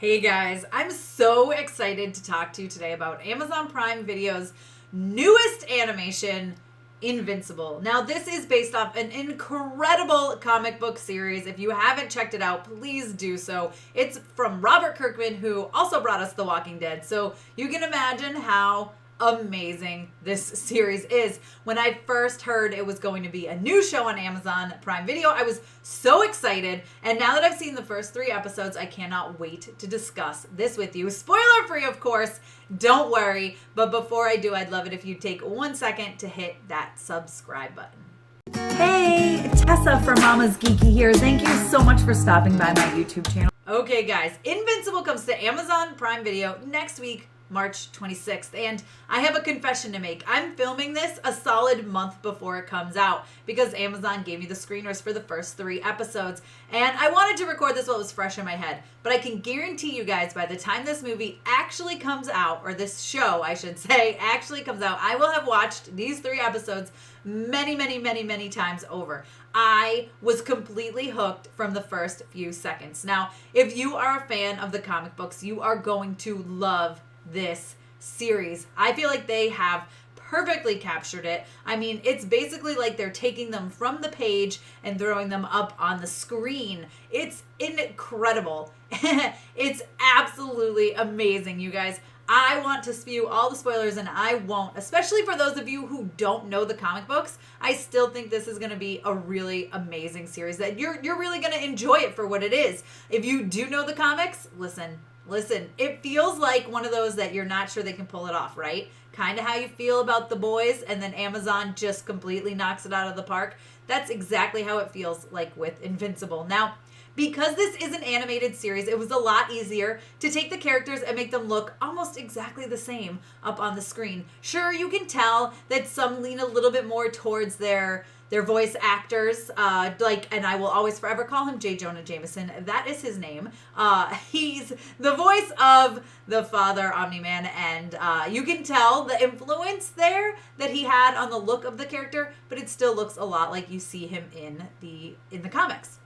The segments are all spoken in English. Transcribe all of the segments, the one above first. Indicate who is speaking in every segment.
Speaker 1: Hey guys, I'm so excited to talk to you today about Amazon Prime Video's newest animation, Invincible. Now, this is based off an incredible comic book series. If you haven't checked it out, please do so. It's from Robert Kirkman, who also brought us The Walking Dead. So you can imagine how amazing this series is. When I first heard it was going to be a new show on Amazon Prime Video, I was so excited. And now that I've seen the first 3 episodes, I cannot wait to discuss this with you. Spoiler free, of course. Don't worry. But before I do, I'd love it if you take 1 second to hit that subscribe button. Hey, Tessa from Mama's Geeky here. Thank you so much for stopping by my YouTube channel. Okay, guys, Invincible comes to Amazon Prime Video next week, March 26th, and I have a confession to make. I'm filming this a solid month before it comes out because Amazon gave me the screeners for the first 3 episodes, and I wanted to record this while it was fresh in my head, but I can guarantee you guys by the time this movie actually comes out, or this show, I should say, actually comes out, I will have watched these 3 episodes many times over. I was completely hooked from the first few seconds. Now, if you are a fan of the comic books, you are going to love this series. I feel like they have perfectly captured it. I mean, it's basically like they're taking them from the page and throwing them up on the screen. It's incredible. It's absolutely amazing, you guys. I want to spew all the spoilers, and I won't, especially for those of you who don't know the comic books. I still think this is going to be a really amazing series that you're really going to enjoy it for what it is. If you do know the comics, listen, it feels like one of those that you're not sure they can pull it off, right? Kind of how you feel about The Boys, and then Amazon just completely knocks it out of the park. That's exactly how it feels like with Invincible. Now, because this is an animated series, it was a lot easier to take the characters and make them look almost exactly the same up on the screen. Sure, you can tell that some lean a little bit more towards their voice actors, and I will always forever call him J. Jonah Jameson. That is his name. He's the voice of the Father, Omni-Man, and you can tell the influence there that he had on the look of the character, but it still looks a lot like you see him in the comics.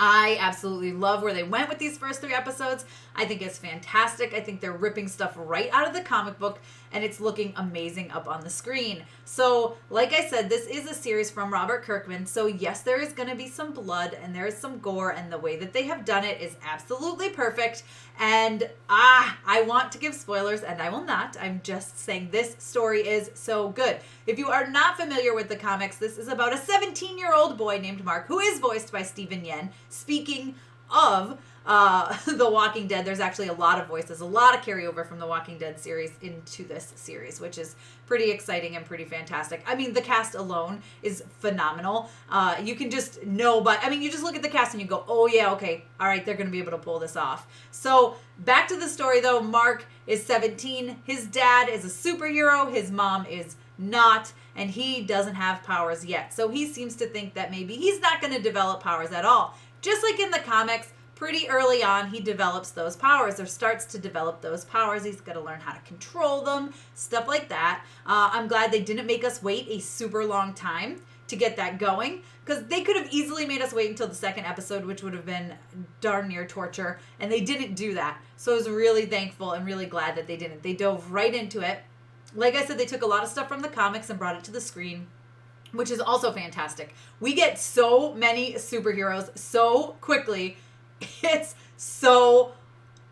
Speaker 1: I absolutely love where they went with these first 3 episodes. I think it's fantastic. I think they're ripping stuff right out of the comic book, and it's looking amazing up on the screen. So, like I said, this is a series from Robert Kirkman, so yes, there is going to be some blood, and there is some gore, and the way that they have done it is absolutely perfect, and I want to give spoilers, and I will not. I'm just saying this story is so good. If you are not familiar with the comics, this is about a 17-year-old boy named Mark, who is voiced by Steven Yeun. Speaking of The Walking Dead, there's actually a lot of voices, a lot of carryover from The Walking Dead series into this series, which is pretty exciting and pretty fantastic. I mean, the cast alone is phenomenal. You can just know, you just look at the cast and you go, oh yeah, okay, all right, they're going to be able to pull this off. So back to the story though. Mark is 17. His dad is a superhero. His mom is not, and he doesn't have powers yet. So he seems to think that maybe he's not going to develop powers at all. Just like in the comics, pretty early on, he develops those powers or starts to develop those powers. He's got to learn how to control them, stuff like that. I'm glad they didn't make us wait a super long time to get that going, because they could have easily made us wait until the 2nd episode, which would have been darn near torture, and they didn't do that. So I was really thankful and really glad that they didn't. They dove right into it. Like I said, they took a lot of stuff from the comics and brought it to the screen, which is also fantastic. We get so many superheroes so quickly. It's so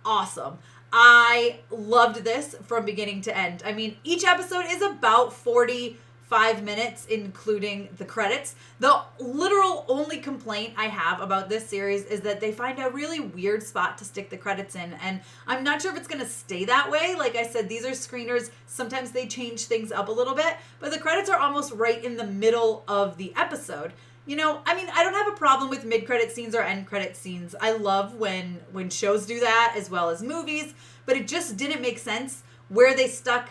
Speaker 1: awesome. I loved this from beginning to end. I mean, each episode is about 45 minutes, including the credits. The literal only complaint I have about this series is that they find a really weird spot to stick the credits in, and I'm not sure if it's going to stay that way. Like I said, these are screeners. Sometimes they change things up a little bit, but the credits are almost right in the middle of the episode. You know, I mean, I don't have a problem with mid-credit scenes or end-credit scenes. I love when shows do that as well as movies, but it just didn't make sense where they stuck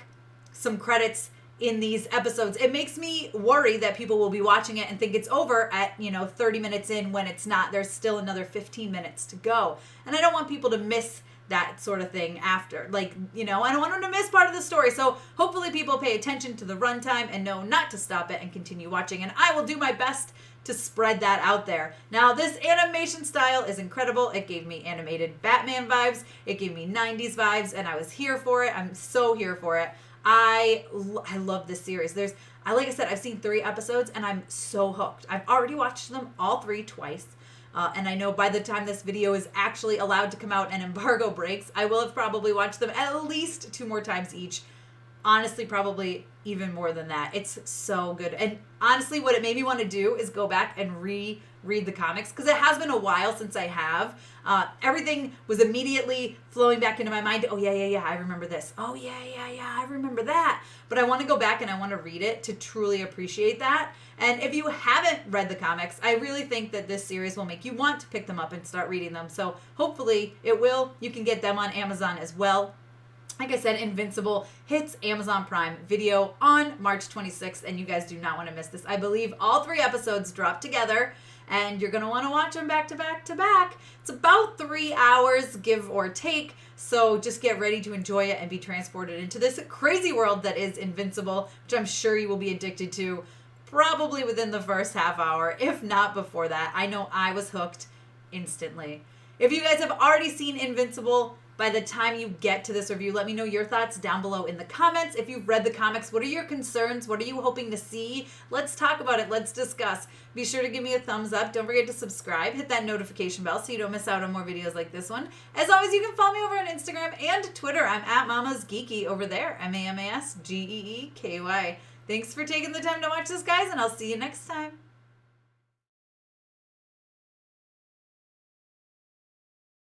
Speaker 1: some credits in these episodes. It makes me worry that people will be watching it and think it's over at, 30 minutes in, when it's not. There's still another 15 minutes to go. And I don't want people to miss that sort of thing after. Like, I don't want them to miss part of the story. So hopefully people pay attention to the runtime and know not to stop it and continue watching. And I will do my best to spread that out there. Now, this animation style is incredible. It gave me animated Batman vibes. It gave me 90s vibes, and I was here for it. I'm so here for it. I love this series. Like I said, I've seen 3 episodes, and I'm so hooked. I've already watched them all 3 twice. And I know by the time this video is actually allowed to come out and embargo breaks, I will have probably watched them at least 2 more times each. Honestly, probably even more than that. It's so good. And honestly, what it made me want to do is go back and reread the comics, because it has been a while since I have. Everything was immediately flowing back into my mind. Oh, yeah, I remember this. Oh, yeah, I remember that. But I want to go back and I want to read it to truly appreciate that. And if you haven't read the comics, I really think that this series will make you want to pick them up and start reading them. So hopefully it will. You can get them on Amazon as well. Like I said, Invincible hits Amazon Prime Video on March 26th, and you guys do not want to miss this. I believe all 3 episodes drop together, and you're going to want to watch them back to back to back. It's about 3 hours, give or take, so just get ready to enjoy it and be transported into this crazy world that is Invincible, which I'm sure you will be addicted to probably within the first half hour, if not before that. I know I was hooked instantly. If you guys have already seen Invincible, by the time you get to this review, let me know your thoughts down below in the comments. If you've read the comics, what are your concerns? What are you hoping to see? Let's talk about it. Let's discuss. Be sure to give me a thumbs up. Don't forget to subscribe. Hit that notification bell so you don't miss out on more videos like this one. As always, you can follow me over on Instagram and Twitter. I'm at Mama's Geeky over there. MAMASGEEKY. Thanks for taking the time to watch this, guys, and I'll see you next time.